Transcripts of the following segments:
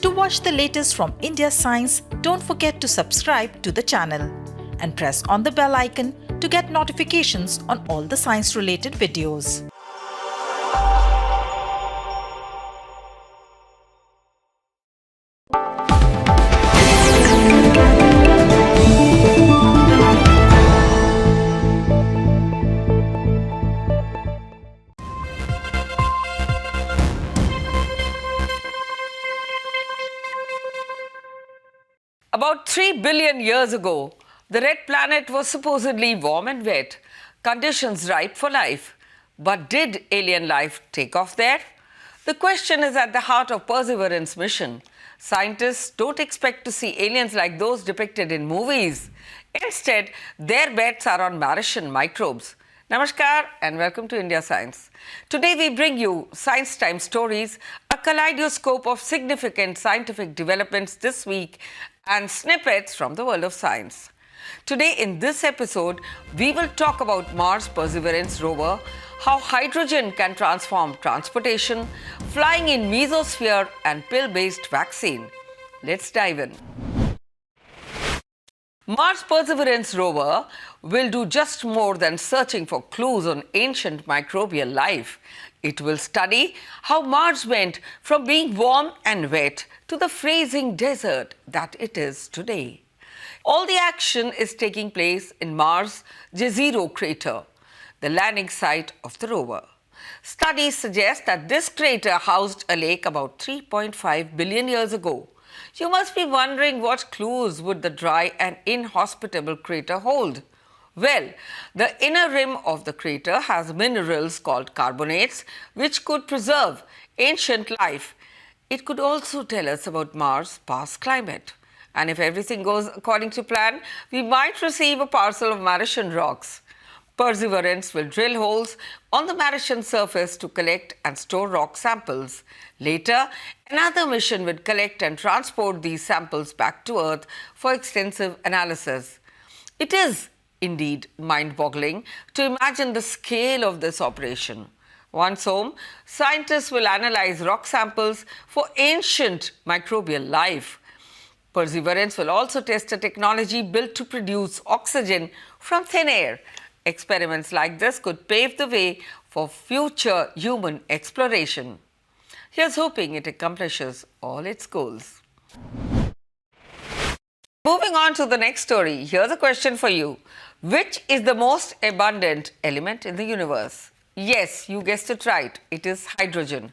To watch the latest from India Science, don't forget to subscribe to the channel and press on the bell icon to get notifications on all the science-related videos. About 3 billion years ago, the red planet was supposedly warm and wet, conditions ripe for life. But did alien life take off there? The question is at the heart of Perseverance mission. Scientists don't expect to see aliens like those depicted in movies. Instead, their bets are on Martian microbes. Namaskar and welcome to India Science. Today we bring you Science Time Stories, a kaleidoscope of significant scientific developments this week and snippets from the world of science. Today in this episode, we will talk about Mars Perseverance rover, how hydrogen can transform transportation, flying in mesosphere and pill-based vaccine. Let's dive in. Mars Perseverance rover will do just more than searching for clues on ancient microbial life. It will study how Mars went from being warm and wet to the freezing desert that it is today. All the action is taking place in Mars' Jezero crater, the landing site of the rover. Studies suggest that this crater housed a lake about 3.5 billion years ago. You must be wondering what clues would the dry and inhospitable crater hold? Well, the inner rim of the crater has minerals called carbonates, which could preserve ancient life. It could also tell us about Mars' past climate. And if everything goes according to plan, we might receive a parcel of Martian rocks. Perseverance will drill holes on the Martian surface to collect and store rock samples. Later, another mission will collect and transport these samples back to Earth for extensive analysis. It is indeed mind-boggling to imagine the scale of this operation. Once home, scientists will analyze rock samples for ancient microbial life. Perseverance will also test a technology built to produce oxygen from thin air. Experiments like this could pave the way for future human exploration. Here's hoping it accomplishes all its goals. Moving on to the next story, here's a question for you. Which is the most abundant element in the universe? Yes, you guessed it right. It is hydrogen.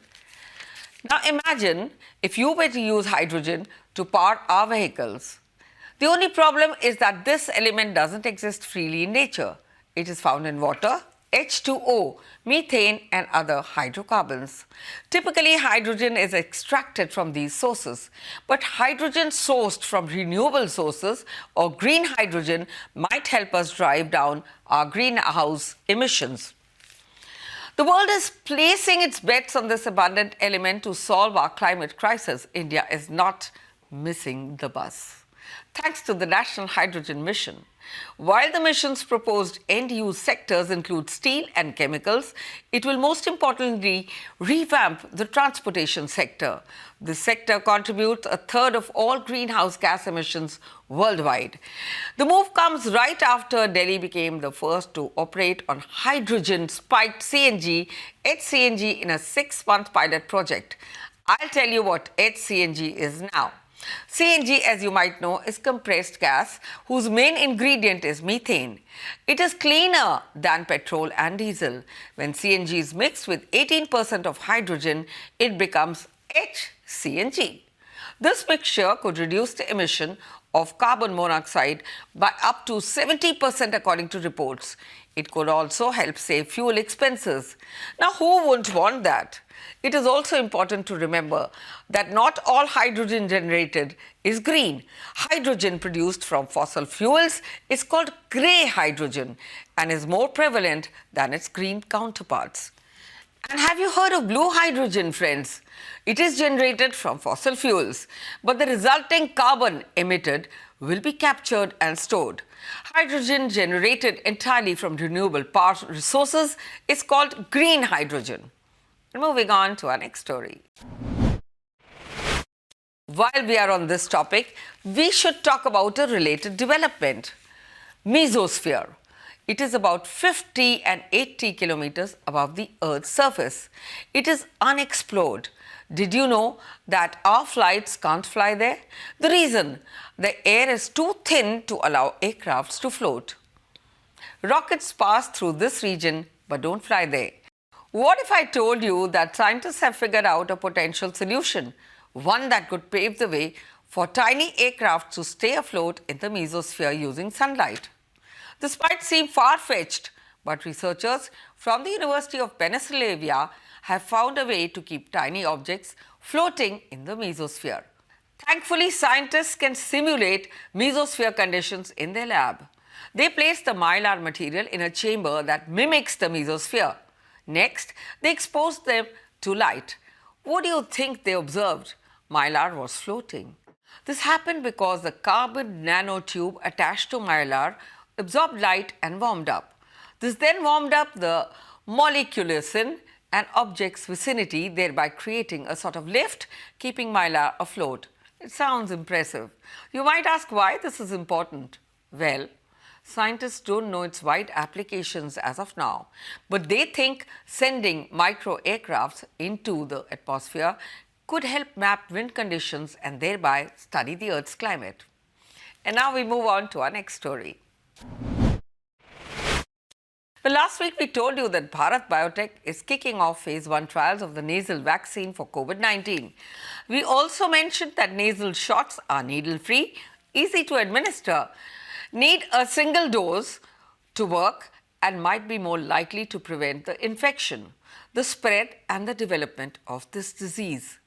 Now imagine if you were to use hydrogen to power our vehicles. The only problem is that this element doesn't exist freely in nature. It is found in water, H2O, methane and other hydrocarbons. Typically, hydrogen is extracted from these sources, but hydrogen sourced from renewable sources or green hydrogen might help us drive down our greenhouse emissions. The world is placing its bets on this abundant element to solve our climate crisis. India is not missing the bus, thanks to the National Hydrogen Mission. While the mission's proposed end-use sectors include steel and chemicals, it will most importantly revamp the transportation sector. This sector contributes a third of all greenhouse gas emissions worldwide. The move comes right after Delhi became the first to operate on hydrogen-spiked CNG, HCNG, in a 6-month pilot project. I'll tell you what HCNG is now. CNG, as you might know, is compressed gas whose main ingredient is methane. It is cleaner than petrol and diesel. When CNG is mixed with 18% of hydrogen, it becomes HCNG. This mixture could reduce the emission of carbon monoxide by up to 70% according to reports. It could also help save fuel expenses. Now, who wouldn't want that? It is also important to remember that not all hydrogen generated is green. Hydrogen produced from fossil fuels is called grey hydrogen and is more prevalent than its green counterparts. And have you heard of blue hydrogen, friends? It is generated from fossil fuels, but the resulting carbon emitted will be captured and stored. Hydrogen generated entirely from renewable power resources is called green hydrogen. Moving on to our next story. while we are on this topic, we should talk about a related development. Mesosphere. It is about 50 and 80 kilometers above the Earth's surface. It is unexplored. Did you know that our flights can't fly there? The reason: the air is too thin to allow aircrafts to float. Rockets pass through this region but don't fly there. What if I told you that scientists have figured out a potential solution, one that could pave the way for tiny aircraft to stay afloat in the mesosphere using sunlight? This might seem far-fetched, but researchers from the University of Pennsylvania have found a way to keep tiny objects floating in the mesosphere. Thankfully, scientists can simulate mesosphere conditions in their lab. They place the mylar material in a chamber that mimics the mesosphere. Next, they expose them to light. What do you think they observed? Mylar was floating. This happened because the carbon nanotube attached to mylar absorbed light and warmed up. This then warmed up the molecules in an object's vicinity, thereby creating a sort of lift, keeping mylar afloat. It sounds impressive. You might ask why this is important. Well, scientists don't know its wide applications as of now, but they think sending micro aircrafts into the atmosphere could help map wind conditions and thereby study the Earth's climate. And now we move on to our next story. Well, last week we told you that Bharat Biotech is kicking off phase 1 trials of the nasal vaccine for COVID-19. We also mentioned that nasal shots are needle-free, easy to administer, need a single dose to work, and might be more likely to prevent the infection, the spread and the development of this disease.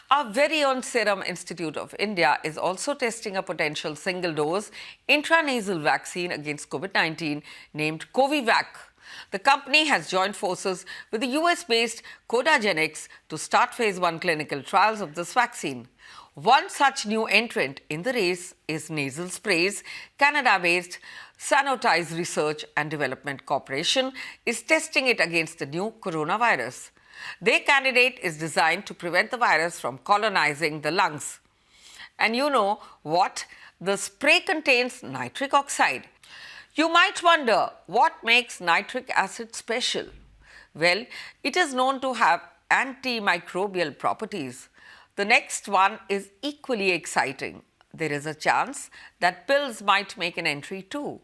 Our very own Serum Institute of India is also testing a potential single-dose intranasal vaccine against COVID-19 named Covivac. The company has joined forces with the US-based Codagenix to start phase 1 clinical trials of this vaccine. One such new entrant in the race is Nasal Sprays. Canada-based Sanotize Research and Development Corporation is testing it against the new coronavirus. Their candidate is designed to prevent the virus from colonizing the lungs. And you know what? The spray contains nitric oxide. You might wonder what makes nitric acid special. Well, it is known to have antimicrobial properties. The next one is equally exciting. There is a chance that pills might make an entry too.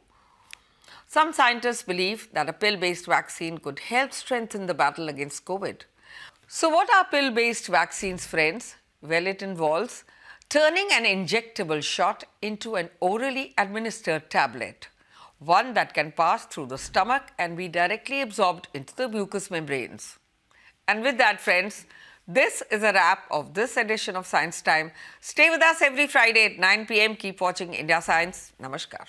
Some scientists believe that a pill-based vaccine could help strengthen the battle against COVID. So what are pill-based vaccines, friends? Well, it involves turning an injectable shot into an orally administered tablet, one that can pass through the stomach and be directly absorbed into the mucous membranes. And with that, friends, this is a wrap of this edition of Science Time. Stay with us every Friday at 9 p.m. Keep watching India Science. Namaskar.